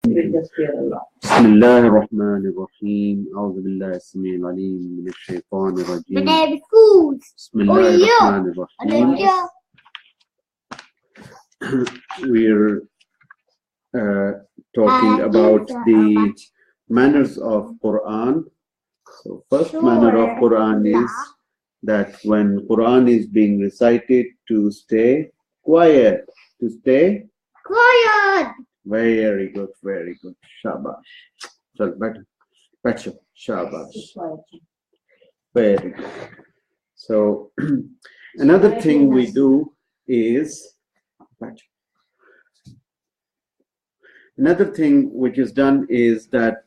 بسم الله الرحمن الرحيم أعوذ بالله السميع العليم من الشيطان الرجيم بسم الله الرحمن الرحيم. We're talking about the manners of Quran. So first manner of Quran is that when Quran is being recited, to stay quiet. To stay quiet. Very good, very good. Shabash. Chal, better. Shabash. Very good. So another thing we do is another thing which is done is that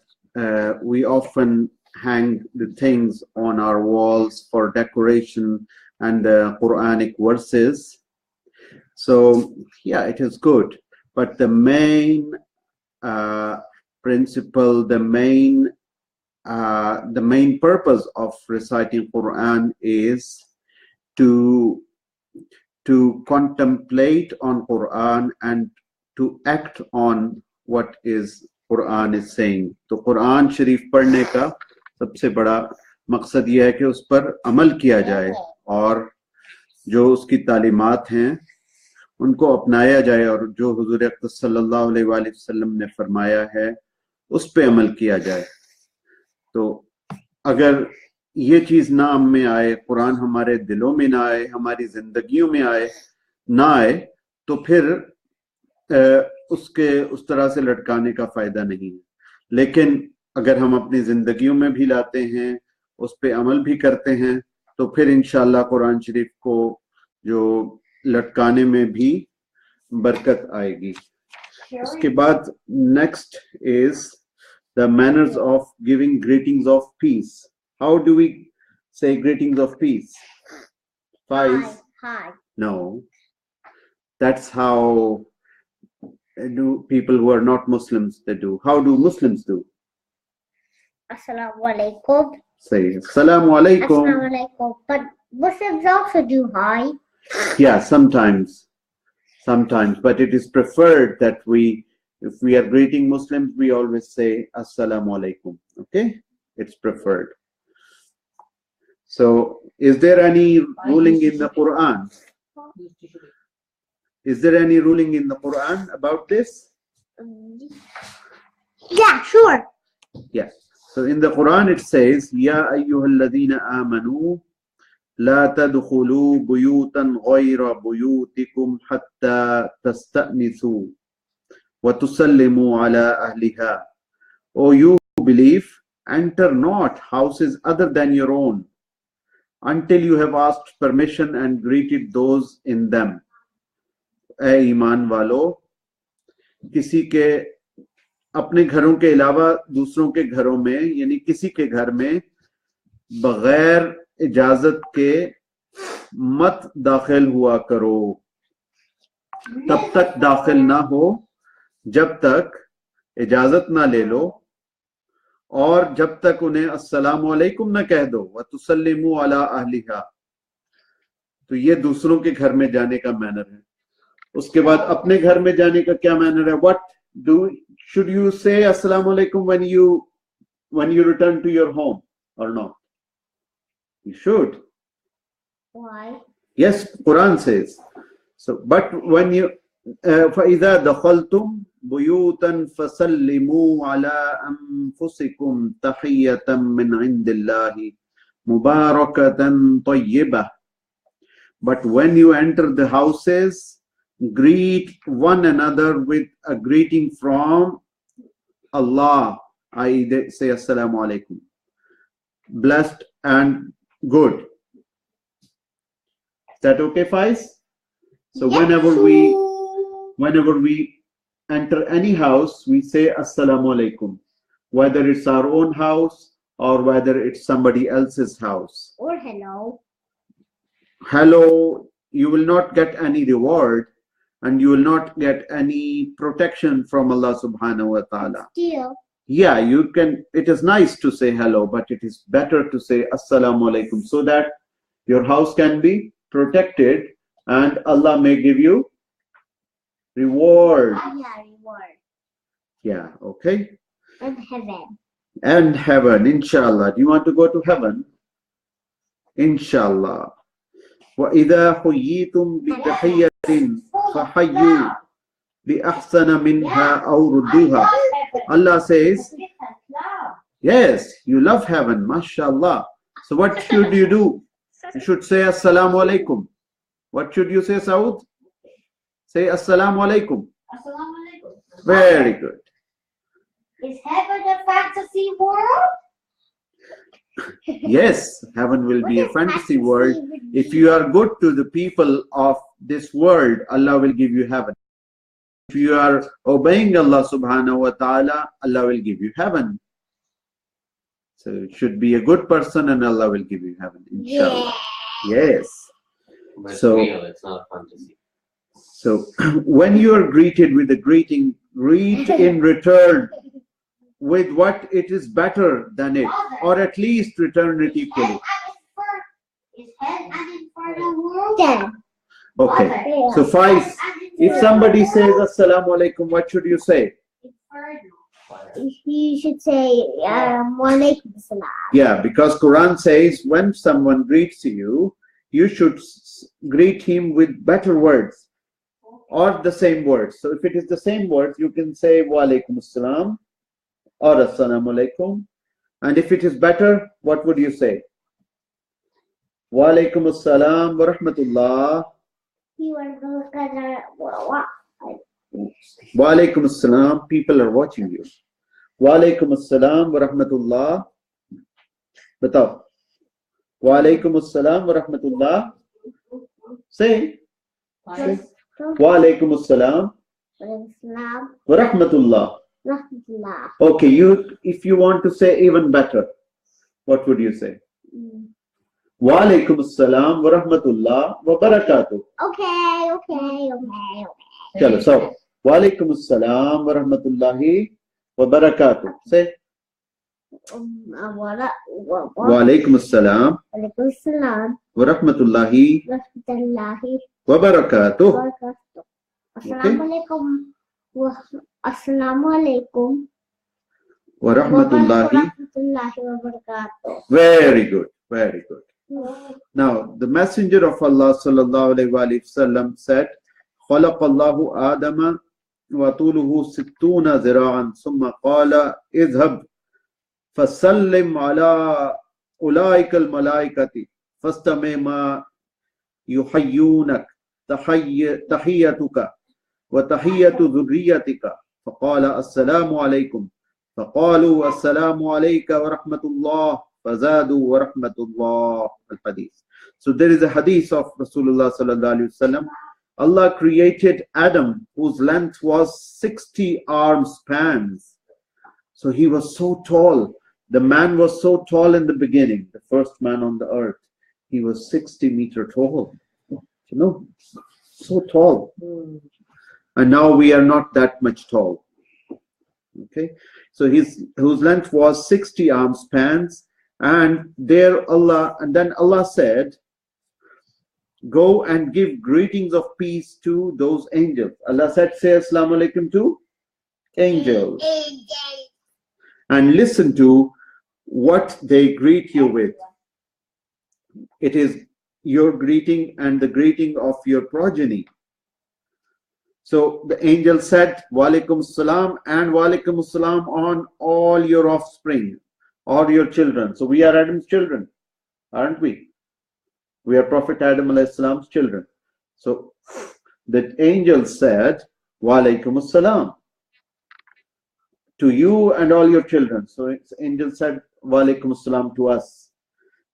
we often hang the things on our walls for decoration and Quranic verses. So yeah, it is good. But the main principle, the main purpose of reciting Quran is to contemplate on Quran and to act on what is Quran is saying. तो कुरान शरीफ पढ़ने का सबसे बड़ा मकसद ये है कि उस पर अमल किया जाए और जो उसकी तालीमात हैं उनको अपनाया जाए और जो हुजूर अक़दस सल्लल्लाहु अलैहि वसल्लम ने फरमाया है उस पे अमल किया जाए। तो अगर ये चीज ना हम में आए, कुरान हमारे दिलों में ना आए, हमारी जिंदगियों में ना आए, तो फिर उसके उस तरह से लटकाने का फायदा नहीं है। लेकिन अगर हम अपनी जिंदगियों में भी लाते हैं, उस पे अमल भी करते हैं, तो फिर इंशाअल्लाह कुरान शरीफ को जो लटकाने में भी बरकत आएगी। उसके बाद next is the manners of giving greetings of peace. How do we say greetings of peace? Hi. No, that's how do people who are not Muslims they do. How do Muslims do? Assalamu alaikum. Say Assalamu alaikum. Assalamu alaikum. But Muslims also do hi. Yeah, sometimes, but it is preferred that if we are greeting Muslims, we always say Assalamu alaikum. Okay, it's preferred. So, is there any ruling in the Quran? Is there any ruling in the Quran about this? Yeah, sure. Yes. So in the Quran it says, Ya ayyuhalladhina amanu لا تدخلوا بيوتا غير بيوتكم حتى تستأنسوا وتسلموا على أهلها. O you who believe, enter not houses other than your own until you have asked permission and greeted those in them. ए ईमान वालो, किसी के अपने घरों के अलावा दूसरों के घरों में यानी किसी के घर में बगैर इजाजत के मत दाखिल हुआ करो। तब तक दाखिल ना हो जब तक इजाजत ना ले लो और जब तक उन्हें अस्सलामु अलैकुम ना कह दो। व तुसल्लिमु अला अहलिहा। तो ये दूसरों के घर में जाने का मैनर है। उसके बाद अपने घर में जाने का क्या मैनर है? Should you say assalamu alaikum when you return to your home or not? You should. Why? Yes, Quran says. So, but when you فَإِذَا دَخَلْتُمْ بُيُوتًا فَسَلِّمُوا عَلَىٰ أَنفُسِكُمْ تَحِيَّةً مِّنْ عِندِ اللَّهِ مُبَارَكَةً طَيِّبَةً. But when you enter the houses, greet one another with a greeting from Allah, i.e. say assalamu alaikum, blessed and good. Is that okay, Faiz? So yes, whenever we enter any house, we say assalamu alaikum, whether it's our own house or whether it's somebody else's house. Or hello. Hello, you will not get any reward and you will not get any protection from Allah subhanahu wa ta'ala. Still. Yeah, you can, it is nice to say hello, but it is better to say assalamu alaikum so that your house can be protected and Allah may give you reward. Yeah, reward. Yeah, okay. And heaven. And heaven, inshallah. Do you want to go to heaven? Inshallah. وَإِذَا حُيِّيتُمْ بِتَحِيَّةٍ فَحَيُّوا بِأَحْسَنَ مِنْهَا أَوْ رُدُّوهَا. Allah says, yes, you love heaven, mashallah. So what should you do? You should say Assalamu alaikum. What should you say, Saud? Say Assalamu alaikum. Assalamu alaikum. Very good. Is heaven a fantasy world? Yes, heaven will be a What does fantasy world. If you are good to the people of this world, Allah will give you heaven. If you are obeying Allah subhanahu wa ta'ala, Allah will give you heaven. So it should be a good person and Allah will give you heaven, inshallah. Yes. But it's So- real, it's not a fantasy. So when you are greeted with a greeting, greet in return with what it is better than it, or at least return it equally. Is heaven an infernal world? Yeah. Okay. So five. If somebody says Assalamu alaikum, what should you say? You should say Walaikum Salam. Yeah, because Quran says when someone greets you, you should greet him with better words or the same words. So if it is the same words, you can say Wa alaikum assalam or Assalamu alaikum. And if it is better, what would you say? Wa alaikum assalam wa rahmatullah. You are gonna what? Wa alaikum assalam. People are watching you. Wa alaikum assalam wa rahmatullah. Batao. Wa alaikum assalam wa rahmatullah. Say. Say. Wa alaikum assalam Islam, wa rahmatullah. Rahmatullah. Okay, if you want to say even better, what would you say? Wa alaikum assalam wa rahmatullah wa barakatuh. Okay. Chalo, so wa alaikum assalam wa rahmatullahi wa barakatuh. Say Wa wa alaikum assalam alaikum salam. wa rahmatullahi Rahmatullahi wa barakatuh. wa barakatuh. Assalamu alaikum. Assalamu alaikum. Wa rahmatullahi. Rahmatullahi wa barakatuh. Very good, very good. Now, the Messenger of Allah sallallahu alaihi wasallam said, خلق الله آدم وطوله 60 ذراعا ثم قال اذهب فسلم على أولئك الملائكة فاستمع ما يحيونك تحيتك وتحية ذريتك فقال السلام عليكم فقالوا السلام عليك ورحمة الله فزادوا ورحمة الله الحديث. So there is a hadith of Rasulullah sallallahu alaihi wasallam. Allah created Adam, whose length was 60 arm spans. So he was so tall. The man was so tall in the beginning, the first man on the earth. He was 60 meter tall. You know, so tall. And now we are not that much tall. Okay, so whose length was 60 arm spans, and then Allah said, go and give greetings of peace to those angels. Allah said, say Assalamu alaikum to angels. And listen to what they greet you with. It is your greeting and the greeting of your progeny. So the angel said, Wa alaikum salam and Wa alaikum salam on all your offspring, all your children. So we are Adam's children, aren't we? We are Prophet Adam alayhi salam's children. So the angel said, Wa alaikum salam to you and all your children. So the angel said, Wa alaikum salam to us.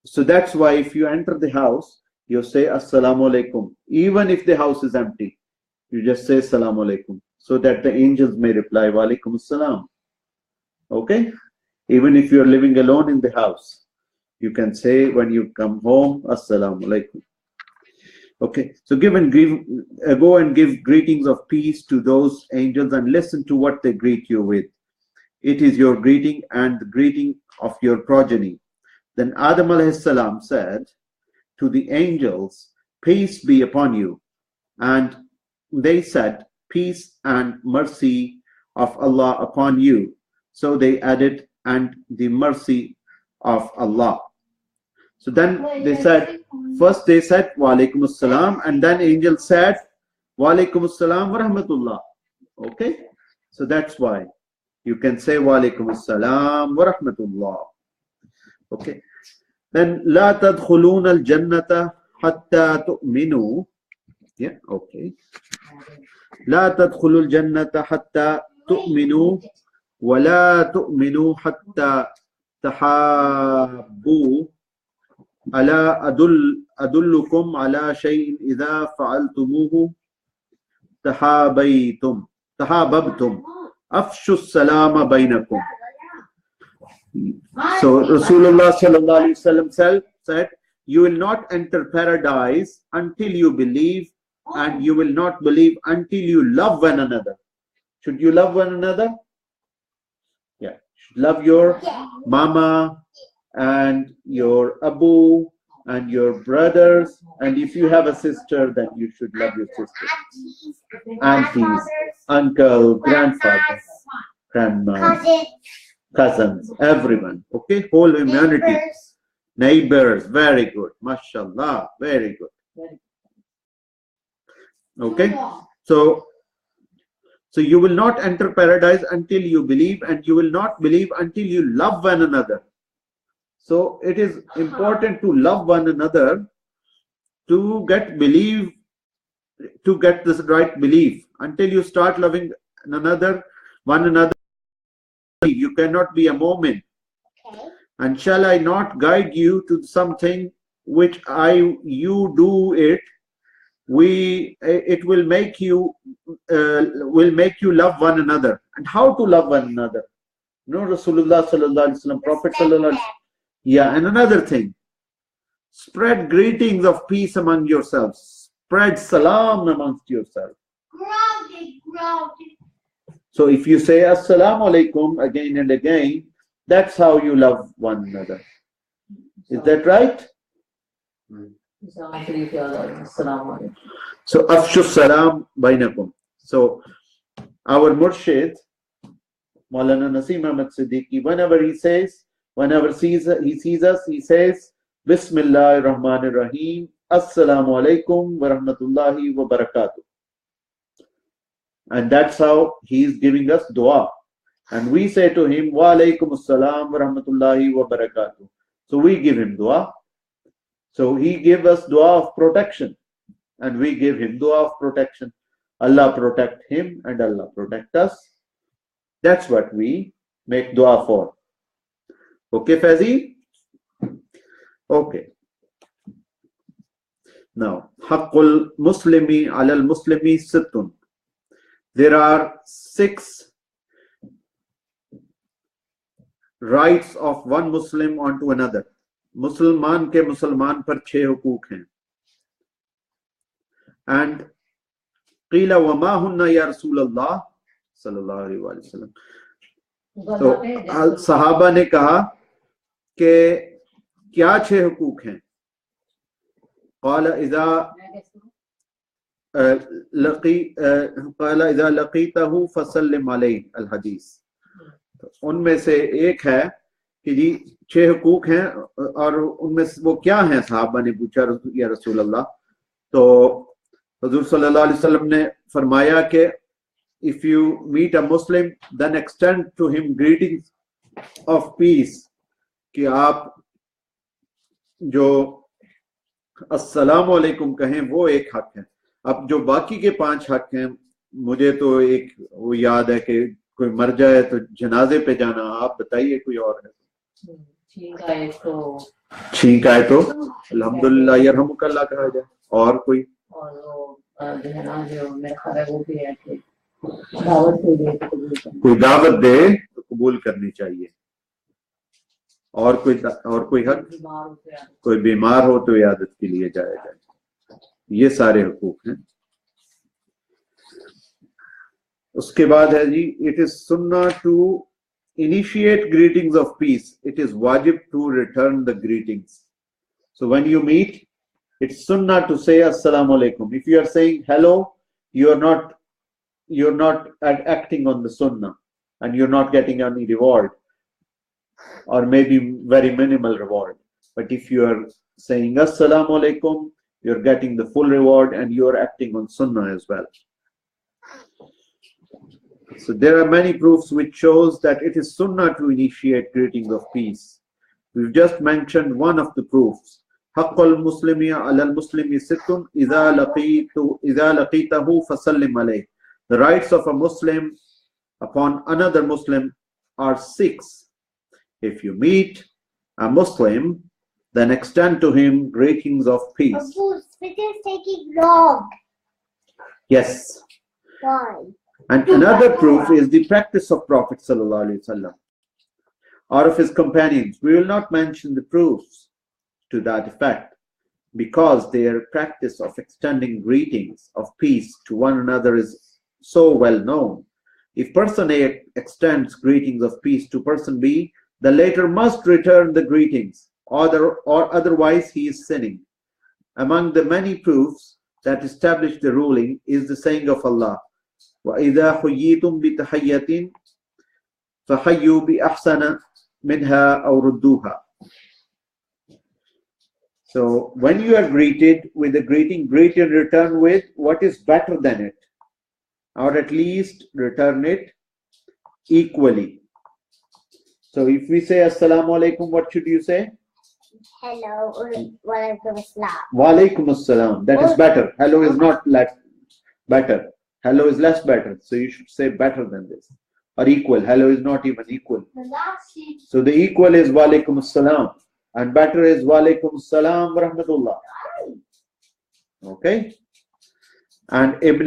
So that's why if you enter the house, you say Assalamu alaikum. Even if the house is empty, you just say Assalamu alaikum, so that the angels may reply Wa alaikum assalam. Okay? Even if you are living alone in the house, you can say when you come home, Assalamu alaikum. Okay, so go and give greetings of peace to those angels and listen to what they greet you with. It is your greeting and the greeting of your progeny. Then Adam alayhi salam said to the angels, peace be upon you. And they said, peace and mercy of Allah upon you. So they added, and the mercy of Allah. So then they said, first they said wa alaikum assalam, and then angel said wa alaikum assalam wa rahmatullah. Okay, so that's why you can say wa alaikum assalam wa rahmatullah. Okay, then la tadkhuluna al jannata hatta tu'minu. Yeah, okay. لا تدخلوا الجنة حتى تؤمنوا ولا تؤمنوا حتى تحابوا ألا أدلكم على شيء إذا فعلتموه تحاببتم أفشوا السلام بينكم. So Rasulullah sallallahu alaihi wasallam said, you will not enter paradise until you believe, and you will not believe until you love one another. Should you love one another? Yeah. Should love your mama and your abu and your brothers, and if you have a sister, then you should love your sister, aunties, uncle, grandfather, grandma, cousins, everyone. Okay, whole humanity, neighbors. Very good, mashallah, very good. Okay, so you will not enter paradise until you believe, and you will not believe until you love one another. So it is important to love one another to get this right belief. Until you start loving one another, you cannot be a mu'min. Okay. And shall I not guide you to something which you do it? It will make you love one another. And how to love one another? No, Rasulullah sallallahu alaihi wasallam, Prophet sallallahu alaihi wasallam. Yeah, and another thing, spread greetings of peace among yourselves. Spread salam amongst yourselves. So if you say assalamu alaikum again and again, that's how you love one another. Is that right? So afshu salam bainakum. So our murshid Maulana Naseem Ahmad Siddiqui, whenever he sees us, he says Bismillahir Rahmanir Rahim, Assalamu alaikum wa rahmatullahi wa barakatuh. And that's how he is giving us dua. And we say to him, Wa alaikum assalam wa rahmatullahi wa barakatuh. So we give him dua. So he gave us dua of protection, and we give him dua of protection. Allah protect him and Allah protect us. That's what we make dua for. Okay, Fazi? Okay. Now, Haqqul Muslimi alal Muslimi sittun. There are 6 rights of one Muslim onto another. मुसलमान के मुसलमान पर 6 हुकूक हैं. And qila wa ma hunna ya Rasulullah sallallahu alaihi wasallam. तो सहाबा ने कहा कि क्या 6 हुकूक हैं? qala idha laqitahu fasallim alayhi al-hadith. उनमें से एक है कि जी 6 हुकूक हैं, और उनमें वो क्या हैं? सहाबा ने पूछा या रसूल अल्लाह. तो हुजूर सल्लल्लाहु अलैहि वसल्लम ने फरमाया कि if you meet a Muslim, then extend to him greetings of peace. कि आप जो अस्सलामु अलैकुम कहें, वो एक हक है. अब जो बाकी के 5 हक हैं, मुझे तो एक वो याद है कि कोई मर जाए तो जनाजे पे जाना. आप बताइए कोई और है? छींक आए तो अल्हम्दुलिल्लाह यरहमुकल्लाह कहा जाए. और कोई? और जो है ना, जो मेरा ख्याल है वो भी है कि कोई दावत दे तो कबूल करनी चाहिए. और कोई हक? कोई बीमार हो तो इयादत के लिए जाया जाए. ये सारे हुकूक हैं. उसके बाद है जी, इट इज सुन्ना to initiate greetings of peace. It is wajib to return the greetings. So when you meet, it's sunnah to say assalamu alaikum. If you are saying hello, you are not you're not acting on the sunnah and you're not getting any reward, or maybe very minimal reward. But if you are saying Assalamu alaikum, you're getting the full reward and you're acting on sunnah as well. So there are many proofs which shows that it is sunnah to initiate greetings of peace. We've just mentioned one of the proofs. حق المسلم على المسلم ست إذا لقيته فسلم عليه. The rights of a Muslim upon another Muslim are 6. If you meet a Muslim, then extend to him greetings of peace. Abu, it is taking long. Yes. Why? And another proof is the practice of Prophet ﷺ or of his companions. We will not mention the proofs to that effect because their practice of extending greetings of peace to one another is so well known. If person A extends greetings of peace to person B, the latter must return the greetings, or otherwise he is sinning. Among the many proofs that establish the ruling is the saying of Allah, وَإِذَا حُيِّيتُمْ بِتَحِيَّةٍ فَحَيُّوا بِأَحْسَنَ مِنْهَا أَوْ رُدُّوهَا. So when you are greeted with a greeting, greet in return with what is better than it, or at least return it equally. So if we say Assalamu alaikum, what should you say? Hello, walaikum assalam. Wa alaikum assalam. That is better. Hello is not less better. Hello is less better. So you should say better than this. Or equal. Hello is not even equal. So the equal is wa alaikum assalam. And better is wa alaikum assalam wa rahmatullah. Okay? And Ibn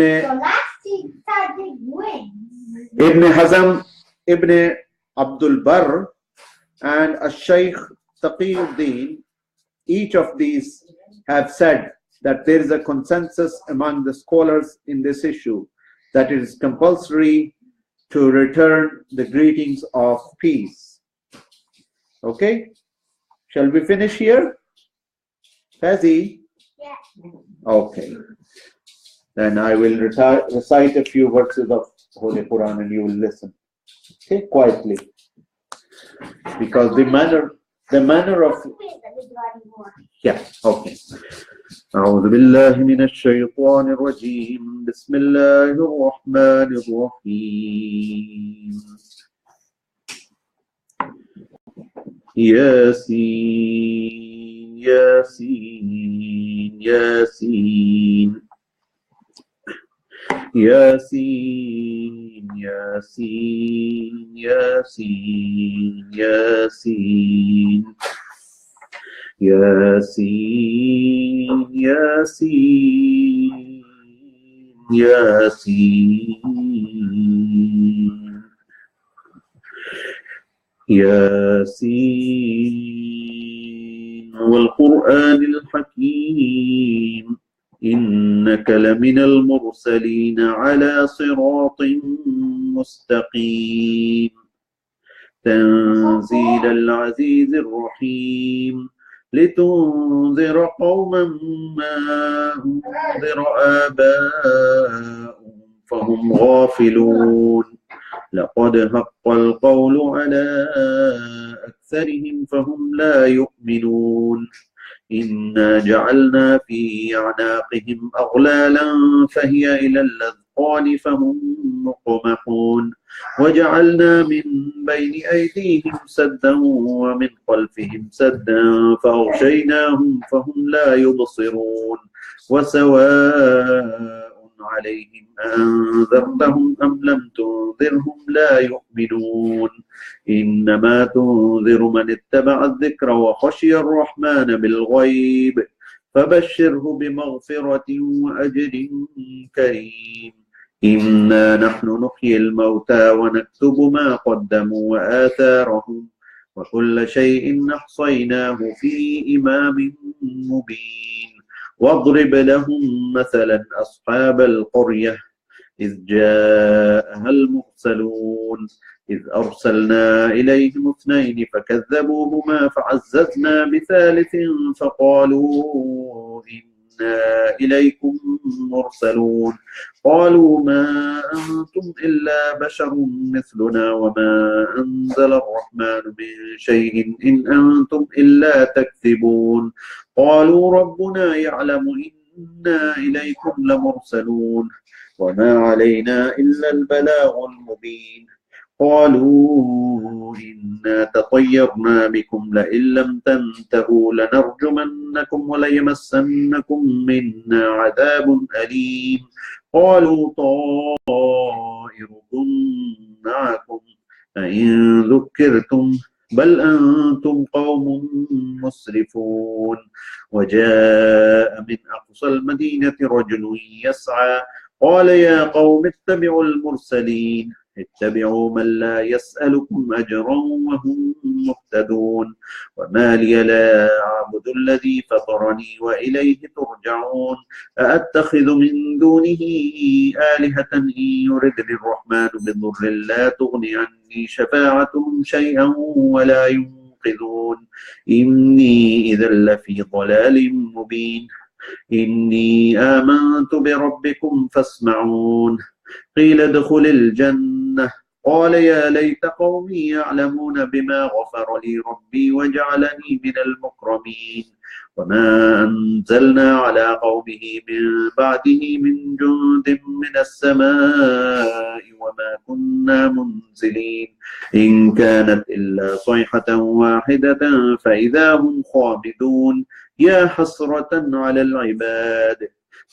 Hazm, Ibn Abdul Barr, and Shaykh Taqiyuddin, each of these have said that there is a consensus among the scholars in this issue that it is compulsory to return the greetings of peace. Okay? Shall we finish here? Fazi? Yeah. Okay. Then I will recite a few verses of Holy Quran and you will listen. Okay, quietly. Because the manner of yeah, okay. أعوذ بالله من الشيطان الرجيم بسم الله الرحمن الرحيم ياسين ياسين ياسين ياسين ياسين ياسين ياسين ياسين ياسين ياسين ياسين والقرآن الحكيم إنك لمن المرسلين على صراط مستقيم تنزيل العزيز الرحيم لتنذر قوما ما أنذر آباؤهم فهم غافلون لقد حق القول على أكثرهم فهم لا يؤمنون إنا جعلنا في أعناقهم أغلالا فهي إلى الأذقان فهم مقمحون وجعلنا من بين أيديهم سدا ومن خلفهم سدا فأغشيناهم فهم لا يبصرون وسواء عليهم أنذرتهم أم لم تنذرهم لا يؤمنون إنما تنذر من اتبع الذكر وخشي الرحمن بالغيب فبشره بمغفرة وأجر كريم إنا نحن نحيي الموتى ونكتب ما قدموا وآثارهم وكل شيء أحصيناه في إمام مبين واضرب لهم مثلا أصحاب القرية إذ جاءها المرسلون إذ أرسلنا إليهم 2 فكذبوهما فعززنا بثالث فقالوا إنا إليكم مرسلون قالوا ما أنتم إلا بشر مثلنا وما أنزل الرحمن من شيء إن أنتم إلا تكذبون قالوا ربنا يعلم إنا إليكم لمرسلون وما علينا إلا البلاغ المبين قالوا إنا تطيرنا بكم لئن لم تنتهوا لنرجمنكم وليمسنكم منا عذاب أليم قالوا طائركم معكم أئن ذكرتم بل أنتم قوم مسرفون وجاء من أقصى المدينة رجل يسعى قال يا قوم اتبعوا المرسلين اتبعوا من لا يسألكم أجرا وهم مهتدون وما لي لا أعبد الذي فطرني وإليه ترجعون أأتخذ من دونه آلهة إن يردني الرحمن بضر لا تغني عني شفاعتهم شيئا ولا ينقذون إني إذا لفي ضلال مبين إني آمنت بربكم فاسمعون قيل ادخل الجنة قال يا ليت قومي يعلمون بما غفر لي ربي وجعلني من المكرمين وما أنزلنا على قومه من بعده من جند من السماء وما كنا منزلين إن كانت إلا صيحة واحدة فإذا هم خامدون يا حسرة على العباد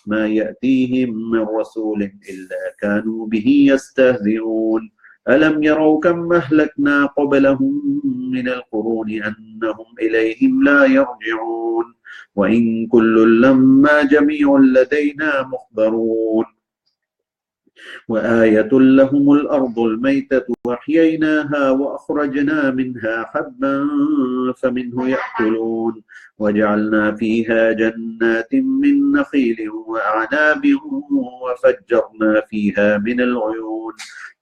ما يأتيهم من رسول إلا كانوا به يستهزئون ألم يروا كم أهلكنا قبلهم من القرون أنهم إليهم لا يرجعون وإن كل لما جميع لدينا محضرون وآية لهم الأرض الميتة وأحييناها وأخرجنا منها حبا فمنه يأكلون وجعلنا فيها جنات من نخيل وأعناب وفجرنا فيها من العيون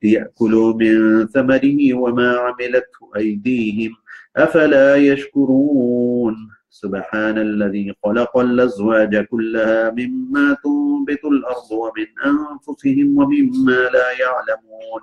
ليأكلوا من ثمره وما عملته أيديهم أفلا يشكرون سبحان الذي خلق الأزواج كلها مما تنبت الأرض ومن أنفسهم ومما لا يعلمون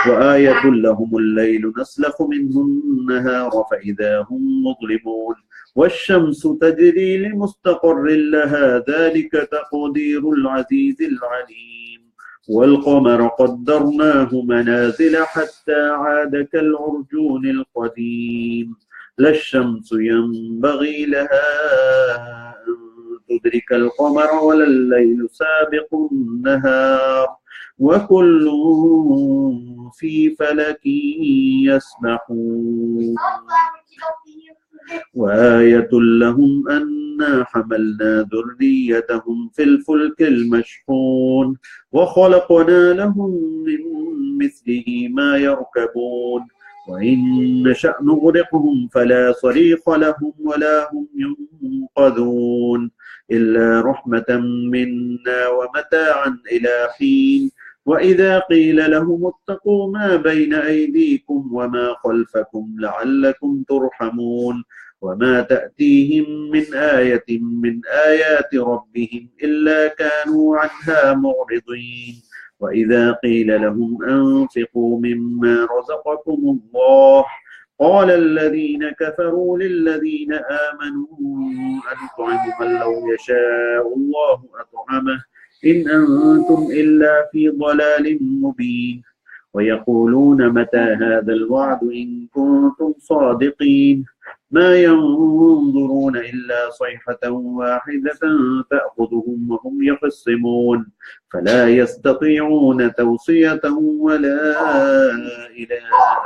وآية لهم الليل نسلخ منه النهار فإذا هم مظلمون والشمس تجري لمستقر لها ذلك تقدير العزيز العليم والقمر قدرناه منازل حتى عاد كالعرجون القديم لا الشمس ينبغي لها أن تدرك القمر ولا الليل سابق النهار وكل في فلك يسبحون وآية لهم أنا حملنا ذريتهم في الفلك المشحون وخلقنا لهم من مثله ما يركبون وإن نشأ نغرقهم فلا صريخ لهم ولا هم ينقذون إلا رحمة منا ومتاعا إلى حين وإذا قيل لهم اتقوا ما بين أيديكم وما خلفكم لعلكم ترحمون وما تأتيهم من آية من آيات ربهم إلا كانوا عنها معرضين وإذا قيل لهم أنفقوا مما رزقكم الله قال الذين كفروا للذين آمنوا أنطعم من لو يشاء الله أطعمه إن أنتم إلا في ضلال مبين ويقولون متى هذا الوعد إن كنتم صادقين ما ينظرون إلا صيحة واحدة تأخذهم وهم يخصمون فلا يستطيعون توصية ولا إلى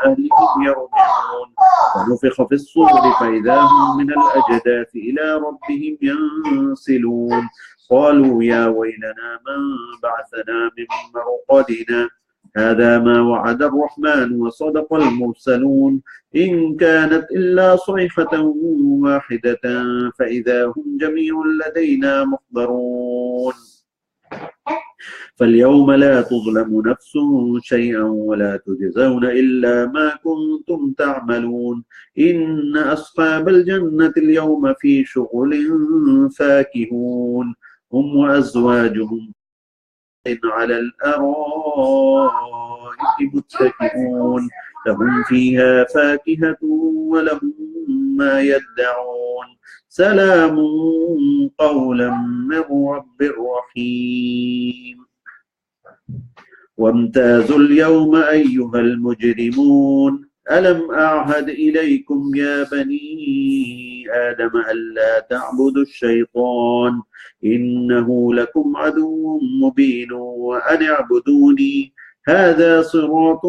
أهلهم يرجعون ونفخ في الصور فإذا هم من الأجداث إلى ربهم ينسلون قالوا يا ويلنا من بعثنا من مرقدنا هذا ما وعد الرحمن وصدق المرسلون إن كانت إلا صيحة واحدة فإذا هم جميع لدينا محضرون فاليوم لا تظلم نفس شيئا ولا تجزون إلا ما كنتم تعملون إن أصحاب الجنة اليوم في شغل فاكهون هم وأزواجهم على الأرائك متكئون لهم فيها فاكهة ولهم ما يدعون سلام قولا من رب رحيم وامتازوا اليوم أيها المجرمون ألم أعهد إليكم يا بني آدم ألا تعبدوا الشيطان إنه لكم عدو مبين وأن اعبدوني هذا صراط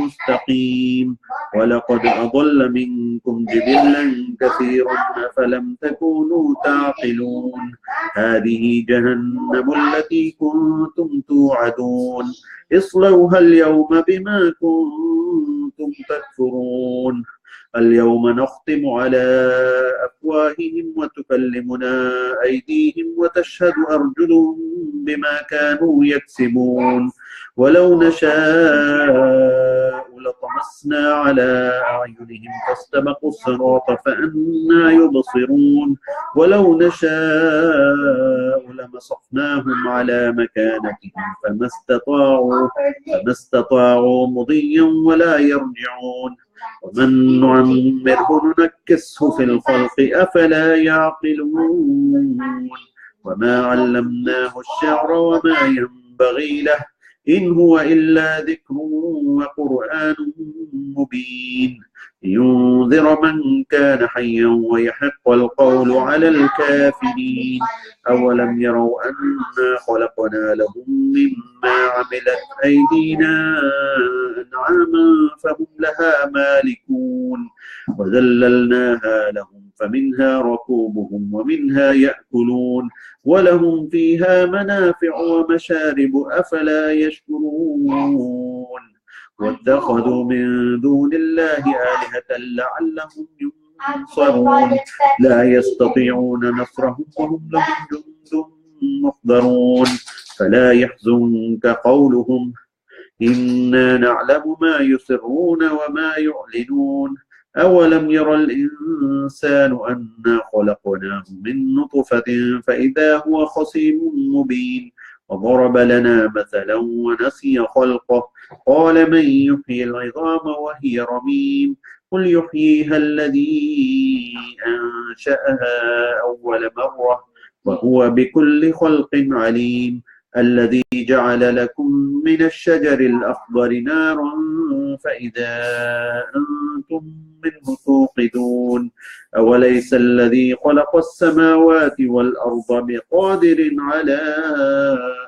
مستقيم ولقد أضل منكم جبلا كثيرا فلم تكونوا تعقلون هذه جهنم التي كنتم توعدون اصلوها اليوم بما كنتم تكفرون اليوم نختم على أفواههم وتكلمنا أيديهم وتشهد أرجلهم بما كانوا يكسبون ولو نشاء لطمسنا على أعينهم فاستبقوا الصراط فأنى يبصرون ولو نشاء لمسخناهم على مكانتهم فما استطاعوا مضيا ولا يرجعون ومن نعمره ننكسه في الخلق أفلا يعقلون وما علمناه الشعر وما ينبغي له إن هو إلا ذكر وقرآن مبين لينذر من كان حيا ويحق القول على الكافرين أولم يروا أنا خلقنا لهم مما عملت أيدينا أنعاما فهم لها مالكون وذللناها لهم فمنها ركوبهم ومنها يأكلون ولهم فيها منافع ومشارب أفلا يشكرون واتخذوا من دون الله آلهة لعلهم ينصرون لا يستطيعون نصرهم وهم لهم جند محضرون فلا يحزنك قولهم إنا نعلم ما يسرون وما يعلنون أولم ير الإنسان أنا خلقناه من نطفة فإذا هو خصيم مبين وضرب لنا مثلا ونسي خلقه قال من يحيي العظام وهي رميم قل يحييها الذي أنشأها أول مرة وهو بكل خلق عليم الذي جعل لكم من الشجر الأخضر نارا فإذا أنتم منه توقدون أوليس الذي خلق السماوات والأرض بقادر على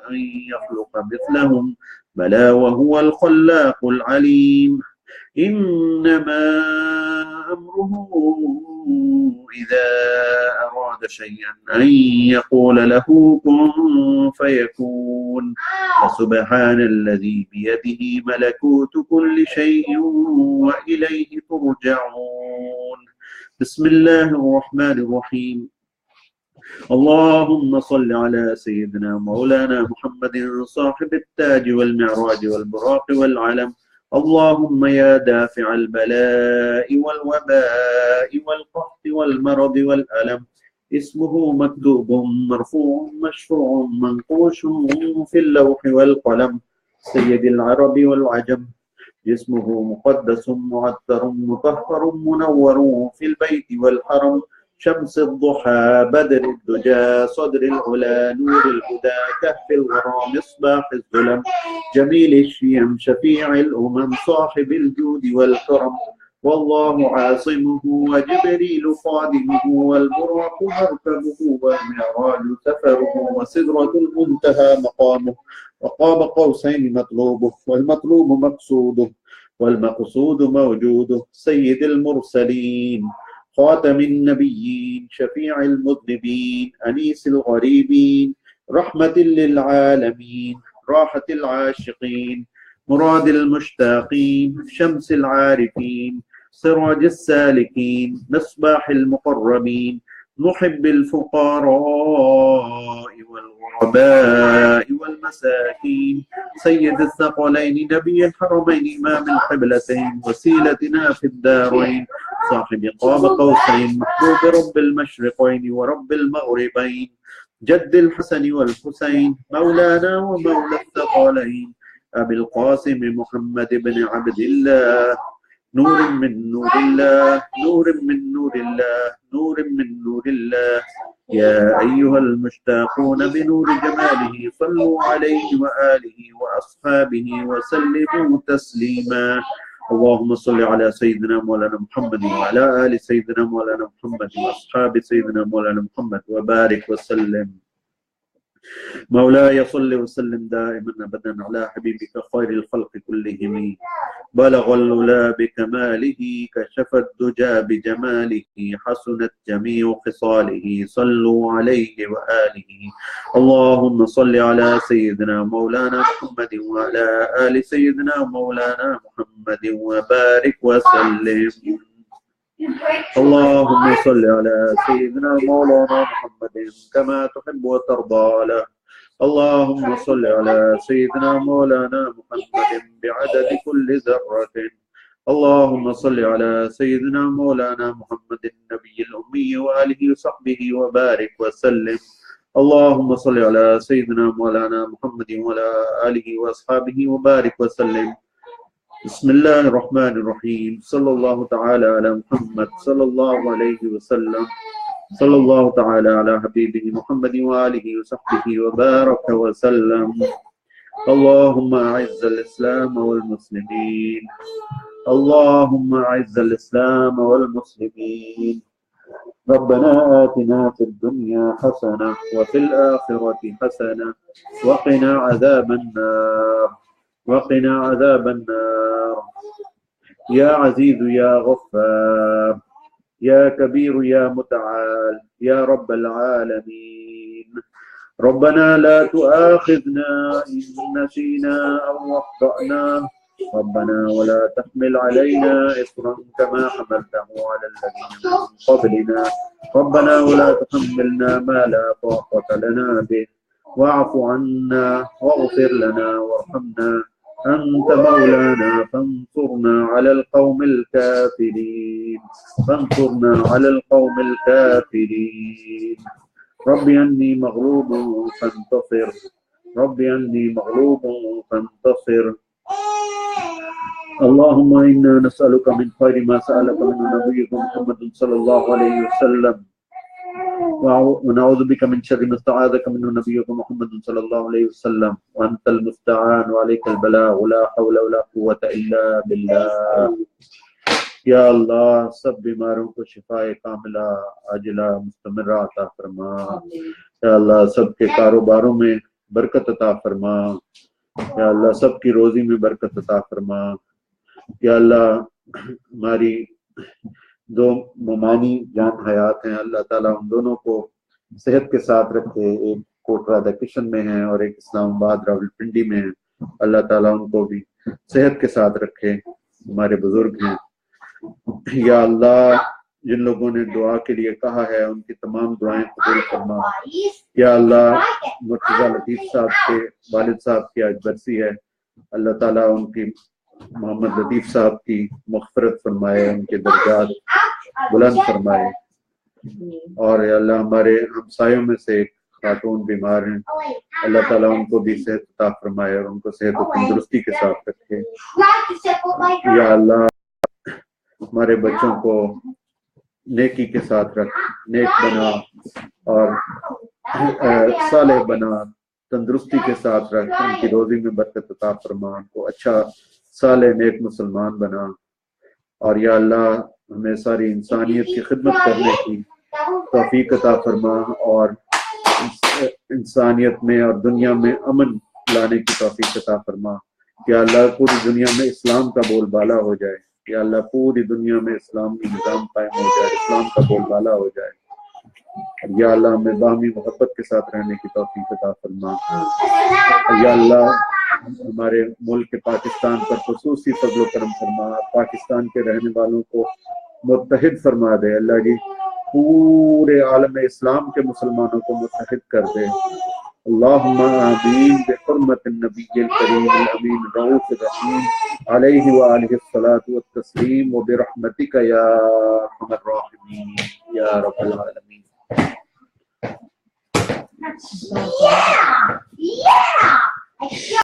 أن يخلق مثلهم بلى وهو الخلاق العليم إنما أمره إذا أراد شيئا أن يقول له كن فيكون فسبحان الذي بيده ملكوت كل شيء وإليه ترجعون بسم الله الرحمن الرحيم اللهم صل على سيدنا مولانا محمد صاحب التاج والمعراج والبراق والعلم اللهم يا دافع البلاء والوباء والقحط والمرض والألم اسمه مكتوب مرفوع مشفوع منقوش في اللوح والقلم سيد العرب والعجم جسمه مقدس معطر مطهر منور في البيت والحرم شمس الضحى بدر الدجى صدر العلا نور الهدى كهف الورى مصباح الظلم جميل الشيم شفيع الأمم صاحب الجود والكرم والله عاصمه وجبريل خادمه والبراق مركبه والمعراج سفره وسدرة المنتهى مقامه وقاب قوسين مطلوبه والمطلوب مقصوده والمقصود موجوده سيد المرسلين خاتم النبيين شفيع المذنبين أنيس الغريبين رحمة للعالمين راحة العاشقين مراد المشتاقين شمس العارفين سراج السالكين مصباح المقربين محب الفقراء والغرباء والمساكين سيد الثقلين نبي الحرمين إمام القبلتين وسيلتنا في الدارين صاحب قاب قوسين محبوب رب المشرقين ورب المغربين جد الحسن والحسين مولانا ومولى الثقلين أبي القاسم محمد بن عبد الله نور من نور الله نور من نور الله نور من نور الله يا أيها المشتاقون بنور جماله صلوا عليه وآله وأصحابه وسلموا تسليما اللهم صل على سيدنا مولانا محمد وعلى آل سيدنا مولانا محمد وأصحاب سيدنا مولانا محمد وبارك وسلم مولاي صل وسلم دائما ابدا على حبيبك خير الخلق كلهم بلغ العلا بكماله كشف الدجى بجماله حسنت جميع خصاله صلوا عليه وآله اللهم صل على سيدنا مولانا محمد وعلى آل سيدنا مولانا محمد وبارك وسلم اللهم صل على سيدنا مولانا محمد كما تحب وترضى على اللهم صل على سيدنا مولانا محمد بعدد كل ذرة اللهم صل على سيدنا مولانا محمد النبي الأمي وآله وصحبه وبارك وسلم اللهم صل على سيدنا مولانا محمد وعلى آله وأصحابه وبارك وسلم بسم الله الرحمن الرحيم صلى الله تعالى على محمد صلى الله عليه وسلم صلى الله تعالى على حبيبه محمد وآله وصحبه وبارك وسلم اللهم أعز الإسلام والمسلمين اللهم أعز الإسلام والمسلمين ربنا آتنا في الدنيا حسنة وفي الآخرة حسنة وقنا عذاب النار وقنا عذاب النار يا عزيز يا غفار يا كبير يا متعال يا رب العالمين ربنا لا تؤاخذنا إن نسينا أو أخطأنا ربنا ولا تحمل علينا إصرا كما حملته على الذين من قبلنا ربنا ولا تحملنا ما لا طاقة لنا به واعف عنا واغفر لنا وارحمنا أنت مولانا فانصرنا على القوم الكافرين فانصرنا على القوم الكافرين ربي أني مغلوب فانتصر ربي أني مغلوب فانتصر اللهم إنا نسألك من خير ما سألك منه نبيك محمد صلى الله عليه وسلم ونعوذ بك من شر ما استعاذك منه نبيك محمد صلى الله عليه وسلم وأنت المستعان وعليك البلاغ ولا حول ولا قوة إلا بالله या अल्लाह सब बीमारों को शिफाए कामिला आजिला मुस्तमरा अता फरमा या अल्लाह सबके कारोबारों में बरकत अता फरमा या अल्लाह सबकी रोजी में बरकत अता फरमा या अल्लाह हमारी दो ममानी जान हयात हैं अल्लाह ताला उन दोनों को सेहत के साथ रखे एक कोटरा किशन में है और एक इस्लामाबाद रावलपिंडी में है अल्लाह ताला उनको भी सेहत के साथ रखे हमारे बुजुर्ग हैं या अल्लाह जिन लोगों ने दुआ के लिए कहा है उनकी तमाम दुआएं कबूल फरमा या अल्लाह मुर्तजा लतीफ साहब के वालिद साहब की आज बरसी है अल्लाह ताला उनकी मोहम्मद लतीफ साहब की मग़फ़िरत फरमाए उनके दर्जात बुलंद फरमाए और या अल्लाह हमारे हमसायों में से एक खातून बीमार हैं अल्लाह ताला उनको भी सेहत अता फरमाए और उनको सेहत और तंदुरुस्ती के साथ रखे या अल्लाह हमारे बच्चों को नेकी के साथ रख नेक बना और सालेह बना तंदुरुस्ती के साथ रख उनकी रोजी में बरकत अता फरमा उनको अच्छा सालेह नेक मुसलमान बना और या अल्लाह हमें सारी इंसानियत की खिदमत करने की तौफीक अता फरमा और इंसानियत में और दुनिया में अमन लाने की तौफीक अता फरमा या अल्लाह पूरी दुनिया में इस्लाम का बोलबाला हो जाए या अल्लाह पूरी दुनिया में इस्लामी निज़ाम कायम हो जाए इस्लाम का बोलबाला हो जाए या अल्लाह हमें बाहमी मोहब्बत के साथ रहने की तौफीक अता फरमा या अल्लाह हमारे मुल्क पाकिस्तान पर खुसूसी फज़ल करम फरमा पाकिस्तान के रहने वालों को मुत्तहिद फरमा दे अल्लाह जी पूरे आलम इस्लाम के मुसलमानों को मुत्तहिद कर दे। अल्लाहुम्मा आमीन बिहुर्मतिन नबिय्यिल करीमिल अमीन रऊफिर रहीम अलैहि व आलिहि सलातु व तस्लीम व बिरहमतिका या अरहमर राहिमीन या रब्बल आलमीन। Yeah! Yeah!